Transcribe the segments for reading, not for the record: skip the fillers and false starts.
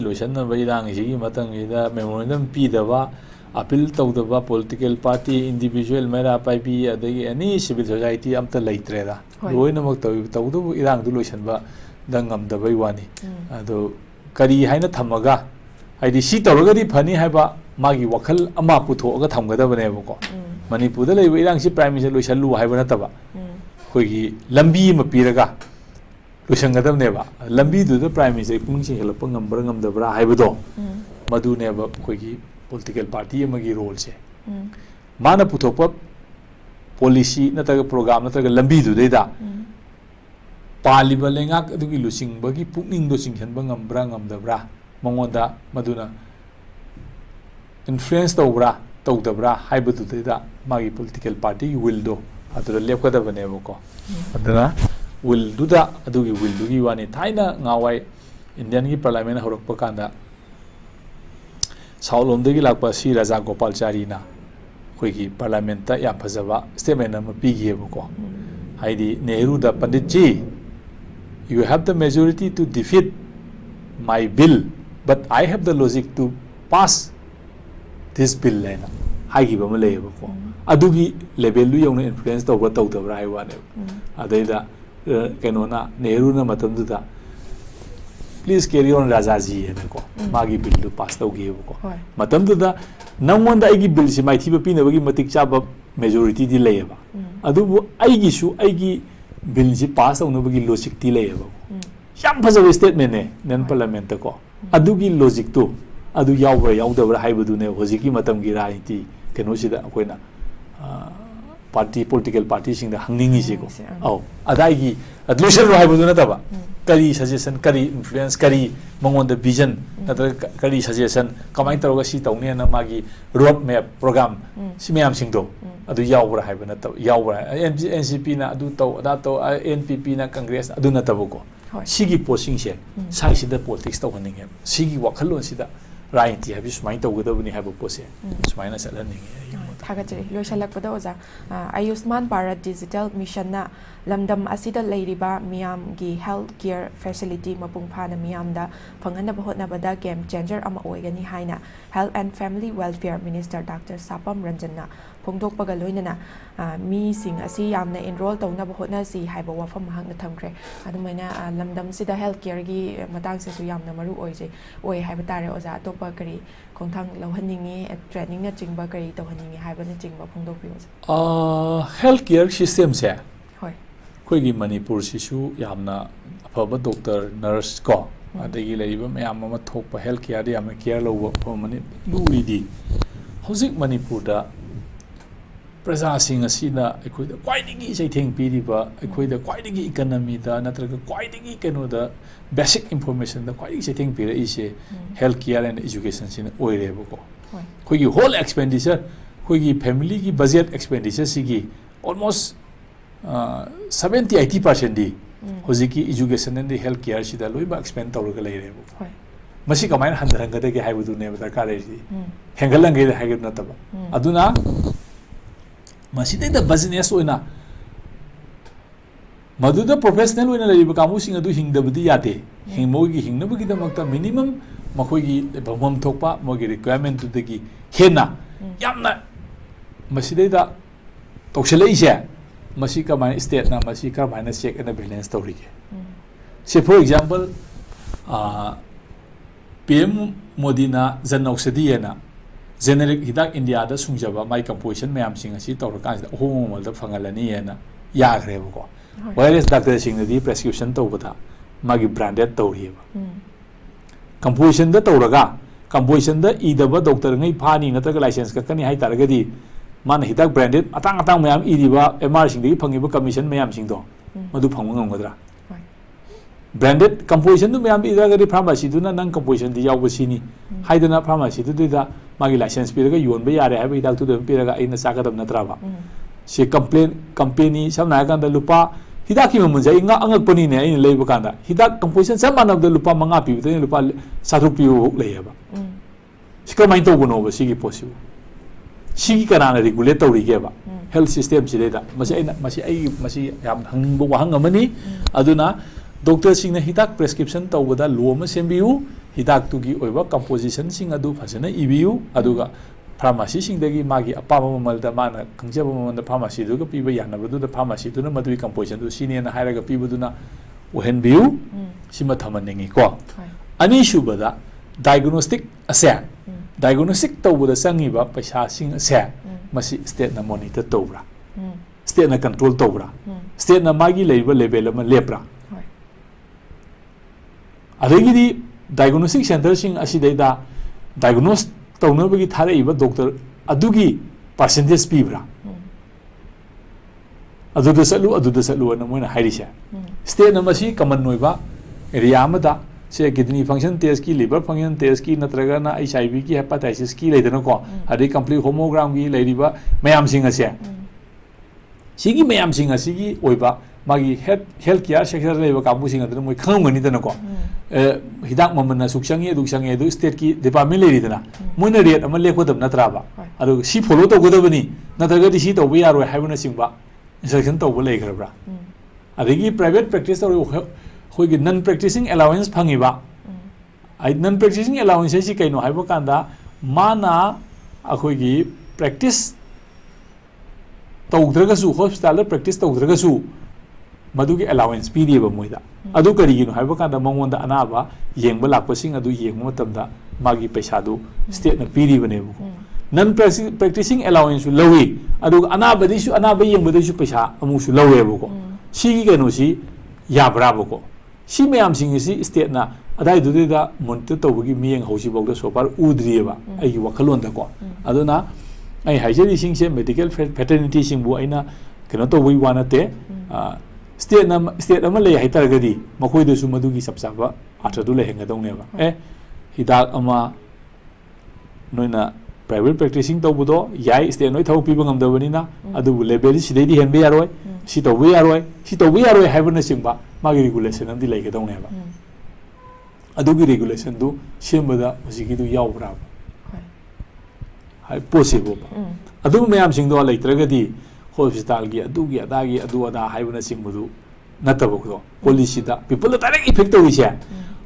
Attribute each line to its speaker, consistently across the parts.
Speaker 1: loisana ba irang sigi matang ida memorandum pidaba appeal tawdaba political party individual mera paibi adagi any civil society amta leitre da loina mak tawdu irang du loisan ba dangam da bai wani ado kari haina thamaga haidi si tawragadi phani haiba magi wakhal ama putho ga thamgadabane ba ko manipur da leiba irang si prime minister loisan lu haiba nataba khoigi lambi ma piraga loisangadabne ba lambi du da prime minister pung sing helpa ngambra ngamdabra haibado madu ne ba khoigi political party amagi role se mana puthokpa policy nataga program nataga lambi du deida paliba lengak adugi lusing bagi pukning do singhan ba ngambra ngamdabra mangonda maduna influence tawbra tawdabra haibadu deida magi political party will do adura lepkada bane ko adana will do da adugi will do gi wani thaina ngawai indian gi parliament horokpa kanda Saulomdagi lakpa si Raja Gopalachari na khoigi parliament ta yam phajaba statement am pigi ko haidi Nehru da Pandit ji you have the majority to defeat my bill but I have the logic to pass this bill lena haigi ba male ko adugi level lu yong influence tawba tawdabra hai wane adaida kenona Nehru na matamdu da please carry on Rajaji ko magi bill to pass tawgi ko matamdu da namwanda aigi bill si mai thiba pina bagi matik chaba majority di leyaba adubu aigi su aigi bill si pass tawna bagi logic ti leyaba yam phajaba statement ne nen parliament ko adugi logic to adu yawbra yawdabra haibadu ne hojiki matam gi raiti keno sida akoina party political party sing da hangningi si ko au adaigi adlution ro haibadu na taba kari suggestion kari influence kari mangon the vision natra kari suggestion kamai taroga si tawne na magi road map program si mayam sing do adu yawbra haibana taw yawbra NCP na adu taw ada taw NPP na congress adu na tabuko sigi posting se sai sida politics taw haninge sigi wakhalon sida राजनीति है सुमाइन तौगदबनी है पोसे सुमाइन चलनी
Speaker 2: थागचरी लोइसलकपदा ओजा Ayushman Bharat digital mission ना लमदम असिदा लेरिबा मियाम गी health care facility मपुंग फाना मियाम दा फंगनब होतनबदा गेम चेंजर अमा ओइगनी हाइना health and family welfare minister doctor Sapam Ranjan फोंदोकपगा लोइनना मी सिंग असि यामना एनरोल तौनब होतनसी हाइबा वाफम महंगना थमख्रे अदुमैना लमदम सिदा हेल्थ केयर गी मतांग सेसु यामना मरु ओइजे ओइ हाइबा तारे ओजा अतोपा करी खोंथांग लौहनिंगी ट्रेनिंग ना चिंगबा करी तौहनिंगी हाइबा ना चिंगबा फोंदोकपियो
Speaker 1: हेल्थ केयर सिस्टम से
Speaker 2: होय
Speaker 1: खोगी मणिपुर सिसु यामना अफबा डॉक्टर नर्स को अदगी लेरिबा मयाम अमा थोकपा हेल्थ केयर दि यामना केयर लौबा फमनि लुरिदि हौजिक मणिपुर दा प्रजा सिंह असिना अखोइदा क्वाइदिगी सैथेंग पीरिबा अखोइदा क्वाइदिगी इकोनॉमी दा नत्रगा क्वाइदिगी केनोदा बेसिक इंफॉर्मेशन दा क्वाइदिगी सैथेंग पीरा इसे हेल्थ केयर एंड एजुकेशन सिन ओइरेबको खोगी होल एक्सपेंडिचर खोगी फैमिली की बजट एक्सपेंडिचर सिगी ऑलमोस्ट 70-80% दी होजिकी एजुकेशन एंड हेल्थ केयर सिदा लोइबा एक्सपेंड तौरगा लेरेबो मसी कमाइन हंदरंगदगे हाइबदु ने दरकार लेसि हेंगलंगे हाइगद नतबा अदुना मसीद बिजनेस मधुद प्रोफेशनल कामूसिंग हिंगदबदी यादे हिंगमोगी हिंगनबगीदमक्ता मिनिमम मखोगी भमम थोकपा मोगी रिक्वायरमेंट तुदगी हेना यामना मसीदैदा तौसलैसे मसी कमाय स्टेट ना मसी कमायना चेक एंड बैलेंस तौरिगे से फॉर एग्जांपल पीएम मोदी ना जन औषधि ना जेनेरिक हिदाक इंडिया दा सुंजबा माई कंपोजिशन मैम सिंग असि तौरकान होमोमल दा फंगलनी हेना याग्रेबको वायरस डॉक्टर सिंग दी प्रेस्क्रिप्शन तौबदा मागी ब्रांडेड तौरिबा कंपोजिशन दा तौरगा कंपोजिशन दा इदबा डॉक्टर ngei phani नत्रगा लाइसेंस का कनी हाई तारगदी मान हिदाक ब्रांडेड अतांग अतांग मैम इदिबा एमआर सिंग दी फंगिबा कमीशन मैम सिंग दो मधु फंग ngomgadra ब्रांडेड कंपोजिशन दु मैम इदागदी फार्मेसी दुना नंग कंपोजिशन दी यावबसिनी हाइदना फार्मेसी दुदा मागी लाइसेंस पीरगा योनबा यारे हाइबा हिदाक तुदम पीरगा आइना सागदम नत्राबा से कंप्लेन कंपनी समना कांदा लुपा हिदाकी ममजा इंगा अंगकपनी ने आइन लेबा कांदा हिदाक कंपोजिशन सब मानब लुपा मंगा पीबदे लुपा 7 पियो लेयबा सिकमाइन तौबनोबा सिगी पॉसिबल सिगी कनाना रेगुलेट तौरिगेबा हेल्थ सिस्टम सिदेदा मसी याम हंगबो वहंग अमनी अदुना डॉक्टर सिंह हिदाक प्रेस्क्रिप्शन तौबदा लो अमा सेंबियु हिदाक्तुगी ओइबा कंपोजिशन सिंग अदु फजन इबियु अदुगा फार्मेसी सिंगदगी मागी अपाबा ममलदा माना खंगजबा ममलदा फार्मेसी दुगा पीबा यानबदुदा फार्मेसी दुना मदुई कंपोजिशन दु सिनेना हायरगा पीबदुना ओहेनबियु सिमा थमननेंगी को अनि सुबदा डायग्नोस्टिक असे डायग्नोस्टिक तौबदा संगिबा पैसा सिंग असे मसी स्टेट ना मॉनिटर तौब्रा स्टेट ना कंट्रोल तौब्रा स्टेट ना मागी लेबा लेवल अमा लेप्रा अदगिदी डायग्नोस्टिक सेंटर सिंग असिदैदा डायग्नोस तौनबगी थारेइबा डॉक्टर अदुगी परसेंटेज पीब्रा अदुदा सलु अन मोइना हाइरिसे स्टेट ना मसी कमन नोइबा एरिया अमदा से किडनी फंक्शन टेस्ट की लिवर फंक्शन टेस्ट की नत्रगा ना HIV की हेपाटाइटिस की लेदना को अदि कंप्लीट होमोग्राम की लेरिबा मयाम सिंग असे सिगी मयाम सिंग असिगी ओइबा मागी हेल्थ केयर सेक्टर लेबा काबु सिंग अदन मोइ खंगमनि दना को हिदाक ममना सुक्संगे दुक्संगे दु स्टेट की डिपार्टमेंट लेरिदना मोइना रेट अमा लेखोदब नत्राबा अदु सी फॉलो तौगदबनी नत्रगा दि सी तौबा यारोय हाइबना सिंगबा इंस्ट्रक्शन तौबा लेखरब्रा अदगी प्राइवेट प्रैक्टिस तौ होगी नन प्रैक्टिसिंग अलाउंस फंगिबा आई नन प्रैक्टिसिंग अलाउंस है कहीं है कांदा माना अखोगी प्रैक्टिस तौद्रगसु हॉस्पिटल प्रैक्टिस तौद्रगसु मधुगी अलाउंस पीदीब मोइदा अदु करिगिनो है कांदा मंगोंदा अनाबा येंब लापसिंग अदु येंब मतमदा मागी पैसादु स्टेट न पीदीबनेबु नन प्रैक्टिसिंग अलाउंस लवी अदु अनाबदिसु अनाबा येंबदिसु पैसा अमुसु लवेबुको सिगी कइनोसी याब्राबुको सी मैम स्टेट ना अदाइदुदा मॉनिटर तौबगी मियेंग हौसिबौदा सोफार उद्रियबा आइगी वखलोंदको अदुना आई हाइजेरी सिंगसे मेडिकल फेटर्निटी सिंगबु आइना कनो तौबई वानते स्टेट अमा ले हाइतरगदी मखोइदसु मदुगी सबसाबा आथदु लेहेंगदौनेबा हिदाक अमा नोइना प्राइवेट प्रैक्टिसिंग तौबदो याई स्टेट नोइ थौ पीबा ngamदबनिना अदुबु लेबेल सिदैदि हेनबे यारोय सी तौबे यारोय हाइबना सिंगबा मागी रेगुलेशन अमदि लेगदौनेबा अदुगी रेगुलेशन दु सेमबदा हजिगिदु यावब्रा हाइ पॉसिबल अदु मयाम सिंगदो लेत्रगदी हॉस्पिटल की अदुगी अदागी अदु अदा हाइबना सिंगबदु नतबको पॉलिसी दा पीपल डायरेक्ट इफेक्ट तौरिसे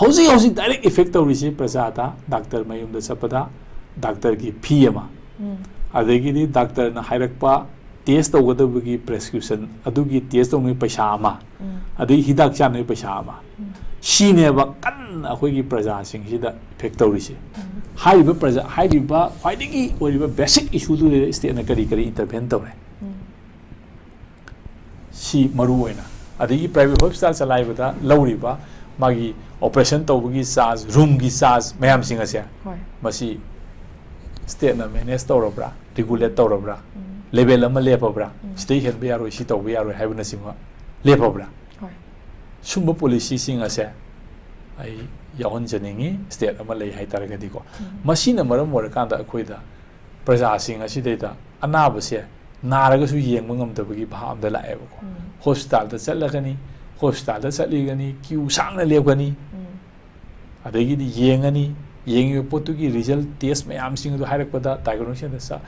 Speaker 1: हौजी डायरेक्ट इफेक्ट तौरिसे प्रजाता डॉक्टर मयुमदा सपदा डॉक्टर की फी अमा अदगिदी डॉक्टर ना हाइरकपा टेस्ट तौगदबगी प्रेस्क्रिप्शन अदुगी टेस्ट तौने पैसा अमा अदि हिदाक चाने पैसा अमा सीनेबा कन अखोगी प्रजा सिंगसिदा इफेक्ट तौरिसे हाइबा प्रजा हाइबा ख्वाइदगी ओरिबा बेसिक इशू दु स्टेट ना करी इंटरवेन तौरे सी मरु ओइना अदगी प्राइवेट हॉस्पिटल चलाइबदा लौरिबा मागी ऑपरेशन तौबगी चार्ज रूम की चार्ज मयाम सिंग असे मसी स्टेट ना मैनेज तौरब्रा रेगुलेट तौरब्रा लेवल अमा लेपब्रा सिदै हेनबे यारोय सि तौबे यारोय हाइबना सिंगा लेपब्रा सुंब पॉलिसी सिंग असे आई यावन जनिंगी स्टेट अमा ले हाइतारगदी को मसीना मरम वरकांदा अखोइदा प्रजा सिंग असिदैदा अनाबसे नारगसु येंग मंगमदबगी भामदा लाएबको हॉस्पिटल दा चलगनी हॉस्पिटल दा चलीगनी क्यू सांगना लेबगनी अदगिदी येंगनी येंगे पोतुगी रिजल्ट टेस्ट मैम सिंग दो हाइरकपदा डायग्नोसिस दा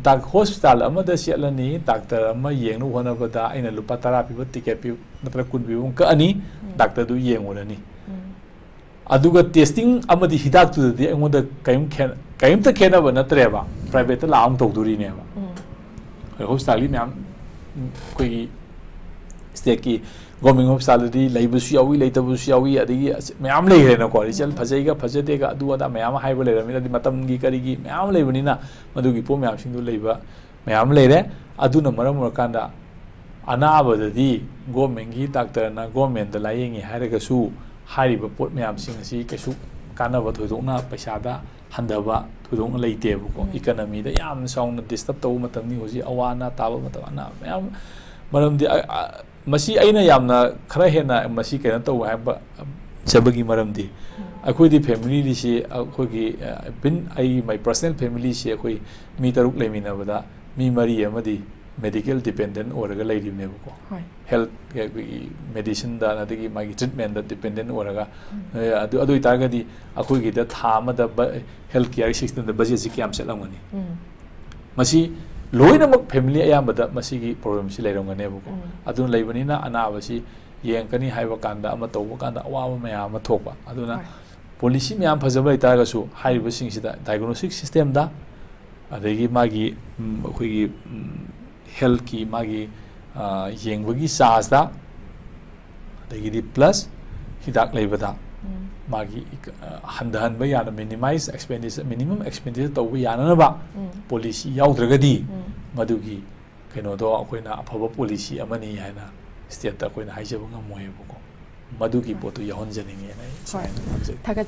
Speaker 1: डाक हॉस्पिटल अमदा सेलनी डॉक्टर अमा येंगनु होनबदा आइना लुपा 10 पीबा टिकेट पी नत्र कुन पीबा कनी डॉक्टर दु येंगुरनी अदुगा टेस्टिंग अमदी हिदाक तुदि अंगोदा कयम त खेनबा नत्रेबा प्राइवेट लांग तौदुरिनेबा हॉस्पिटल मैम कोई स्टेट की गवर्नमेंट हॉस्पिटल लेबसु यावी लेतबसु यावी अदगी मैम लेरेना को रिजल्ट फजेगा फजदेगा अदु अदा मैम हाइबो लेरमिना दि मतमगी करिगी मैम लेबनिना मदुगी पो मैम सिंदु लेबा मैम लेरे अदुना मरम मरकांदा अनाबददी गवर्नमेंट की डॉक्टर ना गवर्नमेंट दा लायेंगी हाइरगसु हाइरिबा पोट मैम सिंग असि केसु कानबा थोइदोना पैसादा हंदबा थोइदोना लेतेबको इकोनॉमी दा याम साउंड डिस्टर्ब तौ मतमनी होजि अवाना ताबा मतमना मैम मरमदी मसी अइना यामना खरा हेना मसी केना तौ हाबा सबगी मरमदी अखोइदी फैमिली से अखोगी बिन आई माय पर्सनल फैमिली से अखोई मी तरुक लेमिनाबदा मी मरी अमदी मेडिकल डिपेंडेंट ओरगा लेरिबनेबको हेल्थ मेडिसिन दा नदगी मागी ट्रीटमेंट दा डिपेंडेंट ओरगा अदु इतागदी अखोगी दा थामदा हेल्थ केयर सिस्टम दा बजेट से क्याम सेलमगनी मसी लोइनमक फैमिली अयामबदा मसीगी प्रॉब्लम से लेरमगनेबको अदुन लेबनिना अनाबसी येंकनी हाइबा कांदा अमा तौबा कांदा अवाबा मया अमा थोकबा अदुना ꯄꯣꯂꯤꯁꯤ ꯃꯌꯥꯝ ꯐꯖꯕ ꯂꯩꯇꯥꯔꯒꯁꯨ ꯍꯥꯏꯔꯤꯕꯁꯤꯡꯁꯤꯗ ꯗꯥꯏꯒꯅꯣꯁꯤꯛ ꯁꯤꯁꯇꯦꯝꯗ ꯑꯗꯒꯤ ꯃꯥꯒꯤ ꯑꯩꯈꯣꯏꯒꯤ ꯍꯦꯜꯊꯀꯤ ꯃꯥꯒꯤ ꯌꯦꯡꯕꯒꯤ ꯆꯥꯔꯖꯇ ꯑꯗꯒꯤꯗꯤ ꯄ꯭ꯂꯁ ꯍꯤꯗꯥꯛ ꯂꯩꯕꯗ ꯃꯥꯒꯤ ꯍꯟꯊꯍꯟꯕ ꯌꯥꯅ ꯃꯤꯅꯤꯃꯥꯏꯁ ꯑꯦꯛꯁꯄꯦꯟꯗꯤꯆꯔ ꯃꯤꯅꯤꯃꯝ ꯑꯦꯛꯁꯄꯦꯟꯗꯤꯆꯔ ꯇꯧꯕ ꯌꯥꯅꯅꯕ ꯄꯣꯂꯤꯁꯤ ꯌꯥꯎꯗ꯭ꯔꯒꯗꯤ ꯃꯗꯨꯒꯤ ꯀꯩꯅꯣꯗꯣ ꯑꯩꯈꯣꯏꯅ ꯑꯐꯕ ꯄꯣꯂꯤꯁꯤ ꯑꯃꯅꯤ ꯍꯥꯏꯅ ꯁ꯭ꯇꯦꯠꯇ ꯑꯩꯈꯣꯏꯅ ꯍꯥꯏꯖꯕ ꯉꯝꯃꯣꯏꯕꯀꯣ ꯃꯗꯨꯒꯤ ꯄꯣꯠꯇꯨ ꯌꯥꯎꯍꯟꯖꯅꯤꯡꯉꯦꯅ ꯑꯩ ꯁꯨꯃꯥꯏꯅ ꯈꯟꯖꯩ